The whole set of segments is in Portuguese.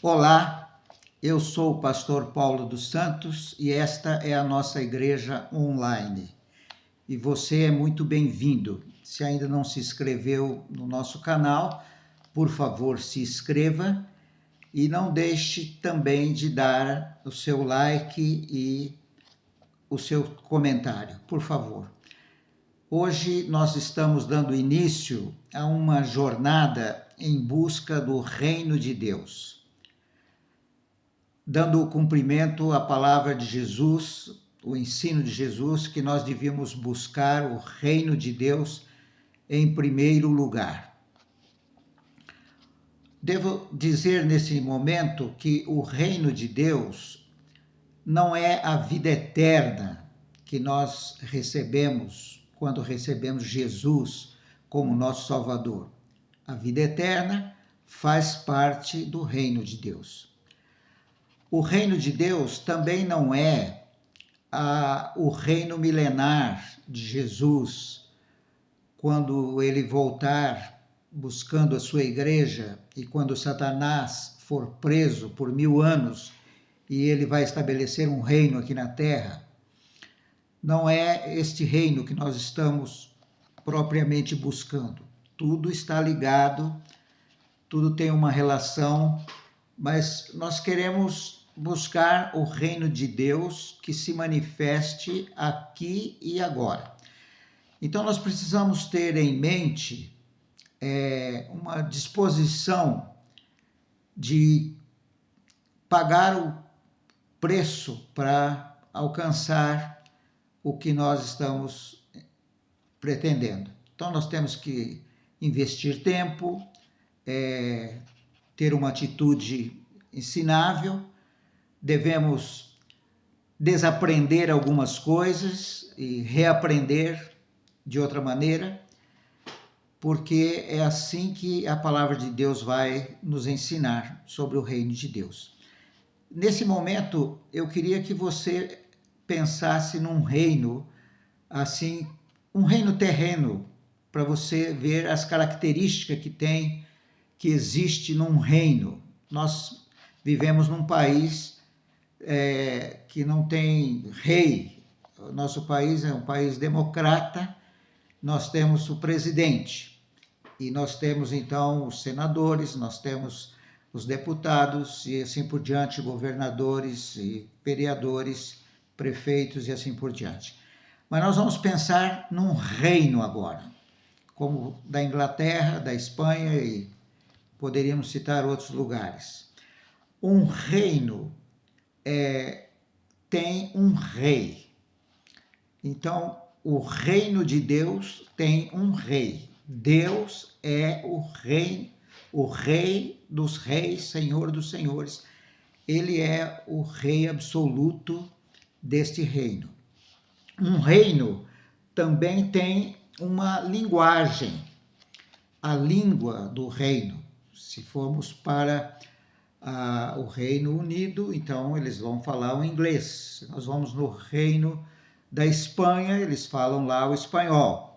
Olá, eu sou o pastor Paulo dos Santos e esta é a nossa igreja online. E você é muito bem-vindo. Se ainda não se inscreveu no nosso canal, por favor, se inscreva e não deixe também de dar o seu like e o seu comentário, por favor. Hoje nós estamos dando início a uma jornada em busca do reino de Deus, dando cumprimento à palavra de Jesus, o ensino de Jesus, que nós devíamos buscar o reino de Deus em primeiro lugar. Devo dizer nesse momento que o reino de Deus não é a vida eterna que nós recebemos quando recebemos Jesus como nosso Salvador. A vida eterna faz parte do reino de Deus. O reino de Deus também não é o reino milenar de Jesus, quando ele voltar buscando a sua igreja e quando Satanás for preso por 1000 anos e ele vai estabelecer um reino aqui na terra. Não é este reino que nós estamos propriamente buscando. Tudo está ligado, tudo tem uma relação, mas nós queremos buscar o reino de Deus que se manifeste aqui e agora. Então nós precisamos ter em mente uma disposição de pagar o preço para alcançar o que nós estamos pretendendo. Então nós temos que investir tempo, ter uma atitude ensinável, devemos desaprender algumas coisas e reaprender de outra maneira, porque é assim que a palavra de Deus vai nos ensinar sobre o reino de Deus. Nesse momento, eu queria que você pensasse num reino, assim, um reino terreno, para você ver as características que existe num reino. Nós vivemos num país que não tem rei. O nosso país é um país democrata, nós temos o presidente, e nós temos então os senadores, nós temos os deputados e assim por diante, governadores e vereadores, prefeitos e assim por diante. Mas nós vamos pensar num reino agora, como da Inglaterra, da Espanha e poderíamos citar outros lugares. Um reino tem um rei. Então, o reino de Deus tem um rei. Deus é o rei dos reis, Senhor dos senhores. Ele é o rei absoluto deste reino. Um reino também tem uma linguagem, a língua do reino. Se formos para o Reino Unido, então eles vão falar o inglês. Se nós vamos no Reino da Espanha, eles falam lá o espanhol.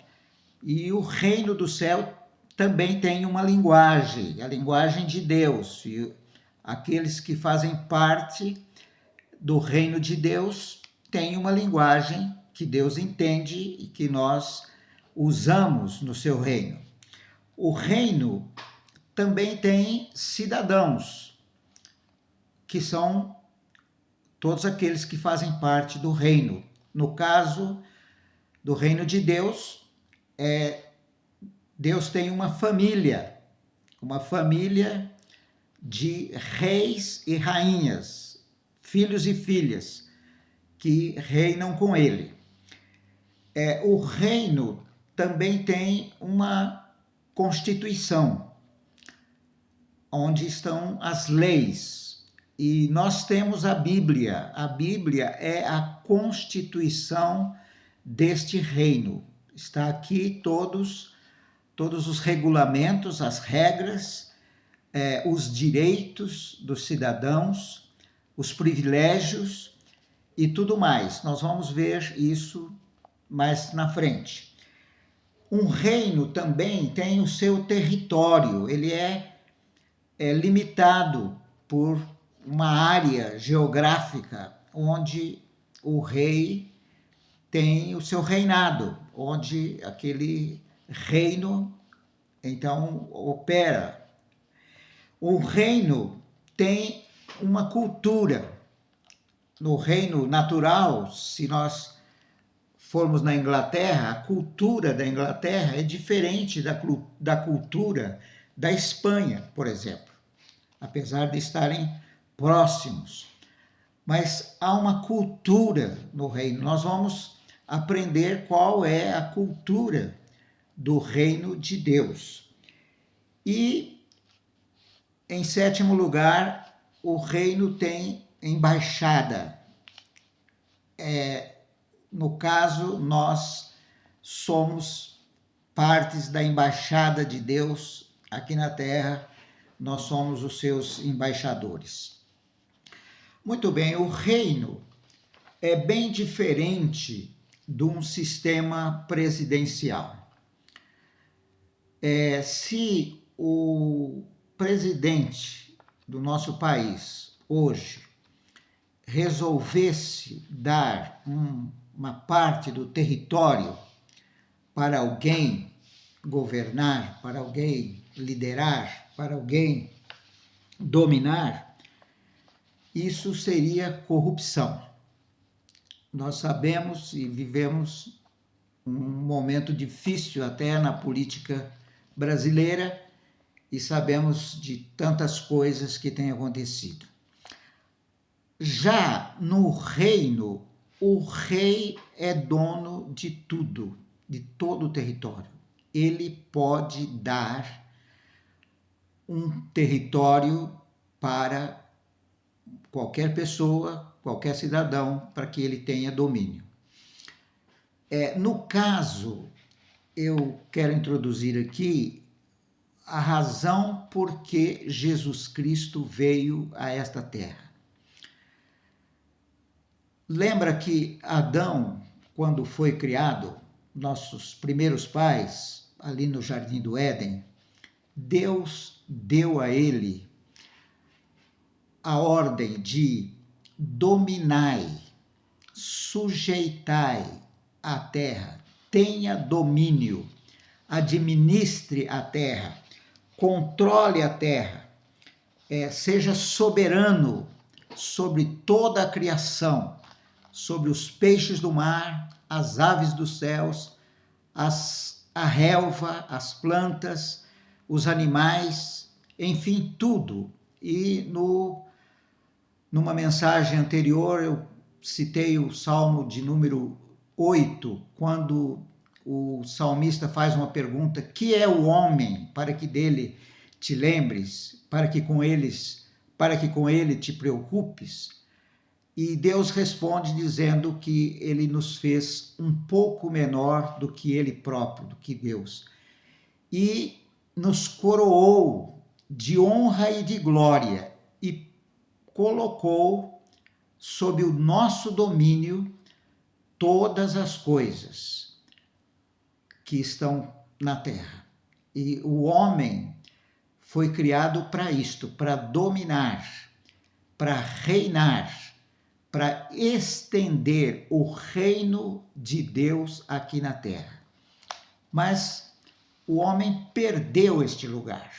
E o Reino do Céu também tem uma linguagem, a linguagem de Deus. E aqueles que fazem parte do Reino de Deus têm uma linguagem que Deus entende e que nós usamos no seu reino. O reino também tem cidadãos, que são todos aqueles que fazem parte do reino. No caso do reino de Deus, Deus tem uma família de reis e rainhas, filhos e filhas, que reinam com ele. O reino também tem uma constituição, onde estão as leis. E nós temos a Bíblia. A Bíblia é a constituição deste reino. Está aqui todos os regulamentos, as regras, os direitos dos cidadãos, os privilégios e tudo mais. Nós vamos ver isso mais na frente. Um reino também tem o seu território, ele é limitado por uma área geográfica onde o rei tem o seu reinado, onde aquele reino então opera. O reino tem uma cultura. No reino natural, se nós formos na Inglaterra, a cultura da Inglaterra é diferente da cultura da Espanha, por exemplo, apesar de estarem próximos. Mas há uma cultura no reino. Nós vamos aprender qual é a cultura do reino de Deus. E, em sétimo lugar, o reino tem embaixada. No caso, nós somos partes da embaixada de Deus aqui na Terra, nós somos os seus embaixadores. Muito bem, o reino é bem diferente de um sistema presidencial. Se o presidente do nosso país hoje resolvesse dar uma parte do território para alguém governar, para alguém liderar, para alguém dominar, isso seria corrupção. Nós sabemos e vivemos um momento difícil até na política brasileira e sabemos de tantas coisas que têm acontecido. Já no reino, o rei é dono de tudo, de todo o território. Ele pode dar um território para qualquer pessoa, qualquer cidadão, para que ele tenha domínio. No caso, eu quero introduzir aqui a razão por que Jesus Cristo veio a esta terra. Lembra que Adão, quando foi criado, nossos primeiros pais, ali no Jardim do Éden, Deus deu a ele a ordem de dominai, sujeitai a terra, tenha domínio, administre a terra, controle a terra, seja soberano sobre toda a criação, sobre os peixes do mar, as aves dos céus, a relva, as plantas, os animais, enfim, tudo. E numa mensagem anterior eu citei o Salmo de número 8, quando o salmista faz uma pergunta: que é o homem para que dele te lembres, para que com ele te preocupes? E Deus responde dizendo que ele nos fez um pouco menor do que ele próprio, do que Deus. E nos coroou de honra e de glória e colocou sob o nosso domínio todas as coisas que estão na terra. E o homem foi criado para isto, para dominar, para reinar, para estender o reino de Deus aqui na terra. Mas o homem perdeu este lugar.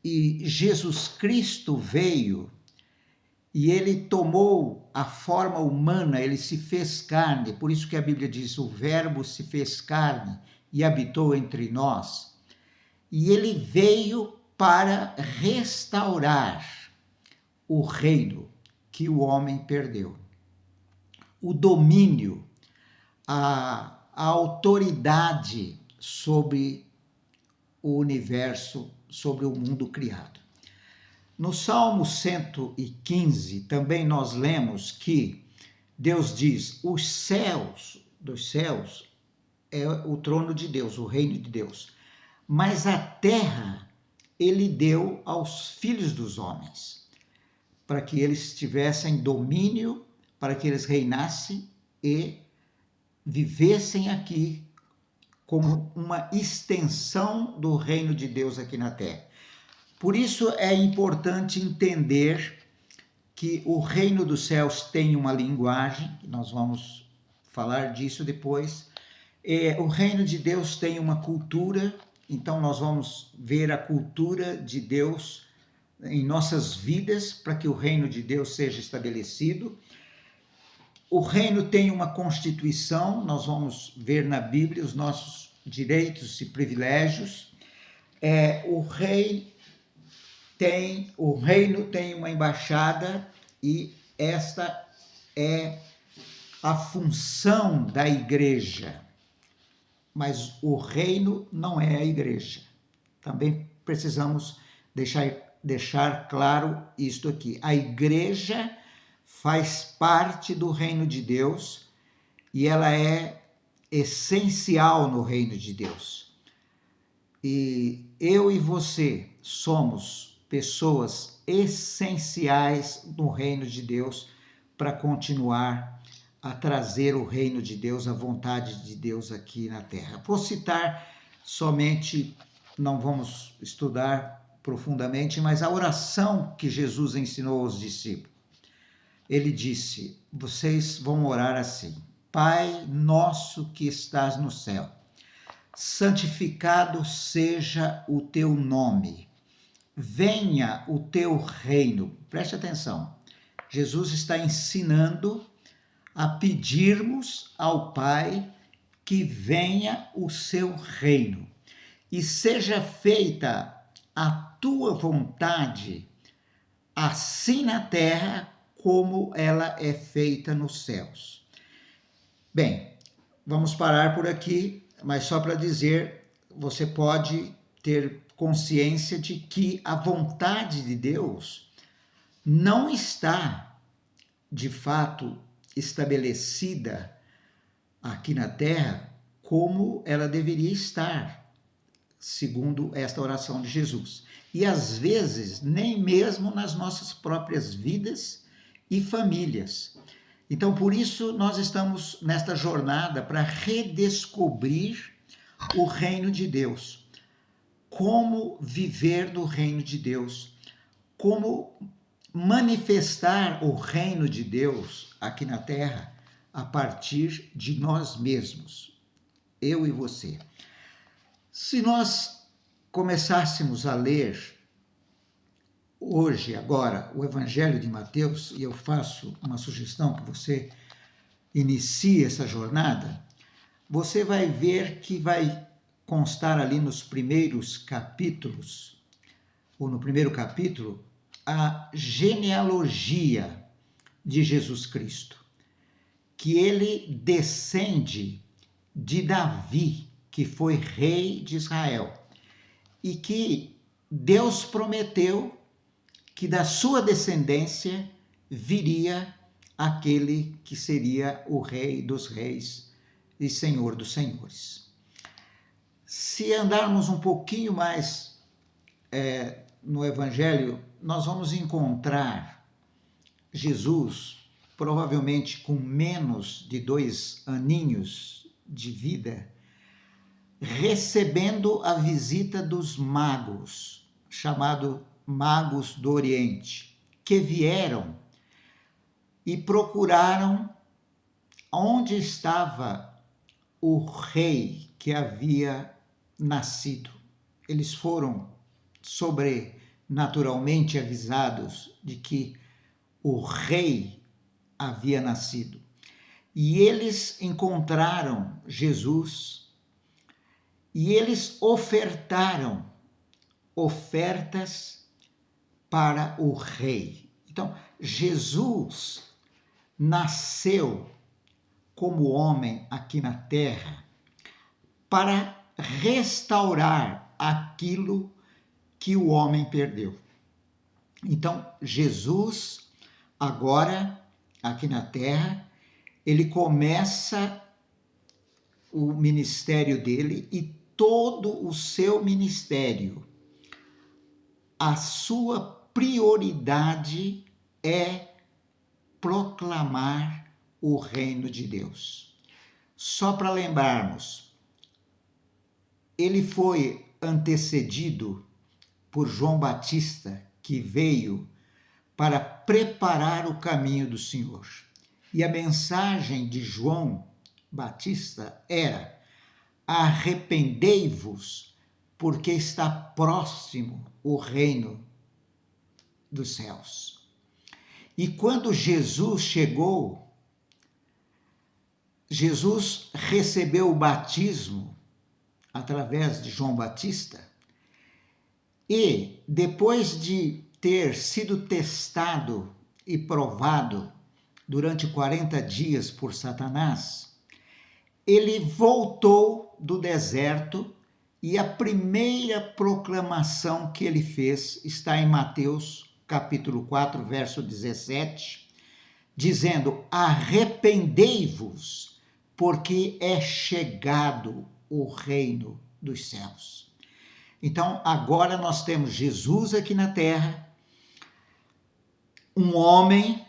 E Jesus Cristo veio e ele tomou a forma humana, ele se fez carne. Por isso que a Bíblia diz: o Verbo se fez carne e habitou entre nós. E ele veio para restaurar o reino que o homem perdeu. O domínio, a autoridade sobre o universo, sobre o mundo criado. No Salmo 115, também nós lemos que Deus diz: os céus, dos céus, é o trono de Deus, o reino de Deus. Mas a terra ele deu aos filhos dos homens, para que eles tivessem domínio, para que eles reinassem e vivessem aqui como uma extensão do reino de Deus aqui na terra. Por isso é importante entender que o reino dos céus tem uma linguagem, nós vamos falar disso depois. O reino de Deus tem uma cultura, então nós vamos ver a cultura de Deus em nossas vidas para que o reino de Deus seja estabelecido. O reino tem uma constituição, nós vamos ver na Bíblia os nossos direitos e privilégios. O reino tem uma embaixada e esta é a função da igreja. Mas o reino não é a igreja. Também precisamos deixar claro isto aqui. A igreja faz parte do reino de Deus e ela é essencial no reino de Deus. E eu e você somos pessoas essenciais no reino de Deus para continuar a trazer o reino de Deus, a vontade de Deus aqui na terra. Vou citar somente, não vamos estudar profundamente, mas a oração que Jesus ensinou aos discípulos. Ele disse, vocês vão orar assim: Pai nosso que estás no céu, santificado seja o teu nome, venha o teu reino. Preste atenção, Jesus está ensinando a pedirmos ao Pai que venha o seu reino e seja feita a tua vontade, assim na terra como ela é feita nos céus. Bem, vamos parar por aqui, mas só para dizer, você pode ter consciência de que a vontade de Deus não está, de fato, estabelecida aqui na terra como ela deveria estar, segundo esta oração de Jesus. E às vezes, nem mesmo nas nossas próprias vidas e famílias. Então, por isso, nós estamos nesta jornada para redescobrir o reino de Deus. Como viver no reino de Deus. Como manifestar o reino de Deus aqui na terra a partir de nós mesmos, eu e você. Se nós começássemos a ler hoje, agora, o Evangelho de Mateus, e eu faço uma sugestão que você inicie essa jornada, você vai ver que vai constar ali nos primeiros capítulos, ou no primeiro capítulo, a genealogia de Jesus Cristo, que ele descende de Davi, que foi rei de Israel, e que Deus prometeu que da sua descendência viria aquele que seria o rei dos reis e senhor dos senhores. Se andarmos um pouquinho mais no Evangelho, nós vamos encontrar Jesus, provavelmente com menos de 2 aninhos de vida, recebendo a visita dos magos, chamado Magos do Oriente, que vieram e procuraram onde estava o rei que havia nascido. Eles foram sobrenaturalmente avisados de que o rei havia nascido. E eles encontraram Jesus e eles ofertaram ofertas para o rei. Então, Jesus nasceu como homem aqui na terra para restaurar aquilo que o homem perdeu. Então, Jesus, agora, aqui na terra, ele começa o ministério dele e todo o seu ministério, a sua prioridade é proclamar o reino de Deus. Só para lembrarmos, ele foi antecedido por João Batista, que veio para preparar o caminho do Senhor. E a mensagem de João Batista era: arrependei-vos, porque está próximo o reino dos céus. E quando Jesus chegou, Jesus recebeu o batismo através de João Batista e, depois de ter sido testado e provado durante 40 dias por Satanás, ele voltou do deserto e a primeira proclamação que ele fez está em Mateus capítulo 4, verso 17, dizendo: arrependei-vos, porque é chegado o reino dos céus. Então, agora nós temos Jesus aqui na terra, um homem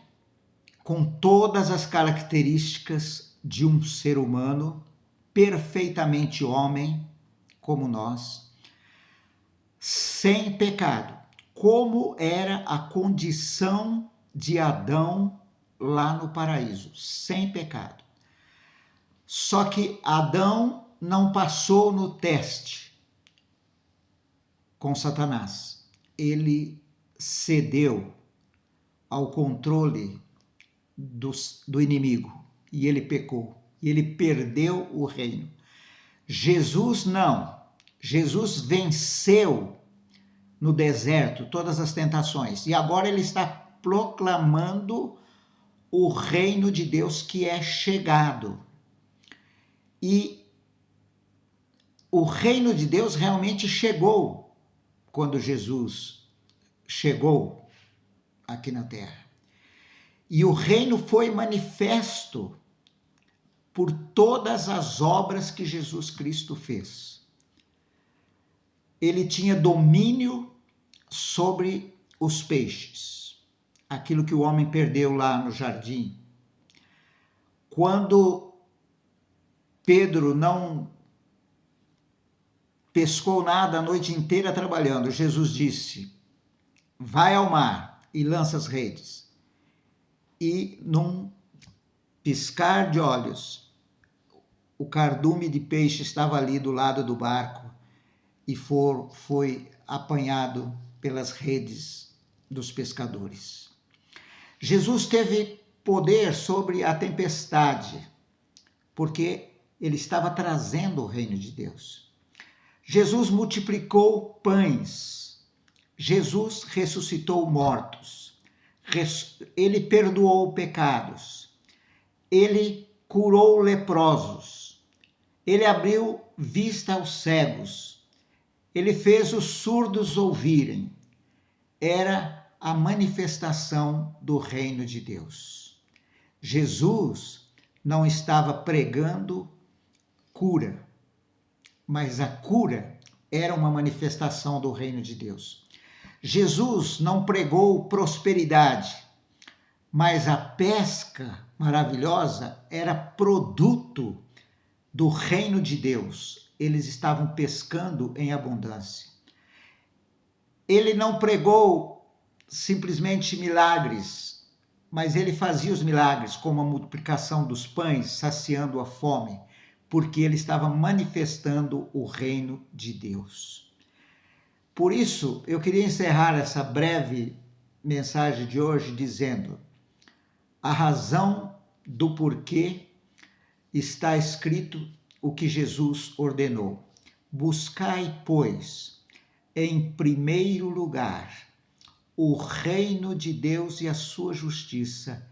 com todas as características de um ser humano, perfeitamente homem, como nós, sem pecado, como era a condição de Adão lá no paraíso, sem pecado. Só que Adão não passou no teste com Satanás. Ele cedeu ao controle do inimigo e ele pecou. E ele perdeu o reino. Jesus não. Jesus venceu no deserto todas as tentações. E agora ele está proclamando o reino de Deus que é chegado. E o reino de Deus realmente chegou quando Jesus chegou aqui na terra. E o reino foi manifesto por todas as obras que Jesus Cristo fez. Ele tinha domínio sobre os peixes, aquilo que o homem perdeu lá no jardim. Quando Pedro não pescou nada a noite inteira trabalhando, Jesus disse: vai ao mar e lança as redes. E num piscar de olhos, o cardume de peixe estava ali do lado do barco e foi apanhado pelas redes dos pescadores. Jesus teve poder sobre a tempestade, porque ele estava trazendo o reino de Deus. Jesus multiplicou pães. Jesus ressuscitou mortos. Ele perdoou pecados. Ele curou leprosos. Ele abriu vista aos cegos. Ele fez os surdos ouvirem. Era a manifestação do reino de Deus. Jesus não estava pregando cura, mas a cura era uma manifestação do reino de Deus. Jesus não pregou prosperidade, mas a pesca maravilhosa era produto do reino de Deus. Eles estavam pescando em abundância. Ele não pregou simplesmente milagres, mas ele fazia os milagres, como a multiplicação dos pães, saciando a fome, porque ele estava manifestando o reino de Deus. Por isso, eu queria encerrar essa breve mensagem de hoje dizendo: a razão do porquê está escrito o que Jesus ordenou. Buscai, pois, em primeiro lugar o reino de Deus e a sua justiça,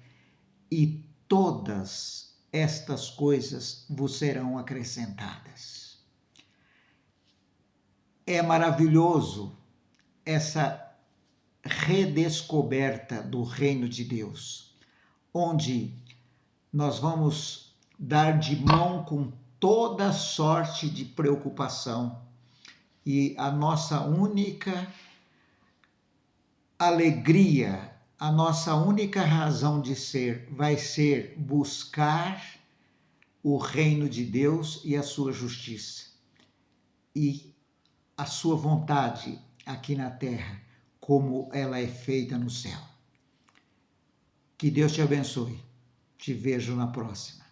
e todas estas coisas vos serão acrescentadas. É maravilhoso essa redescoberta do reino de Deus, onde nós vamos dar de mão com toda sorte de preocupação e a nossa única alegria, a nossa única razão de ser vai ser buscar o reino de Deus e a sua justiça. E a sua vontade, aqui na terra como ela é feita no céu. Que Deus te abençoe. Te vejo na próxima.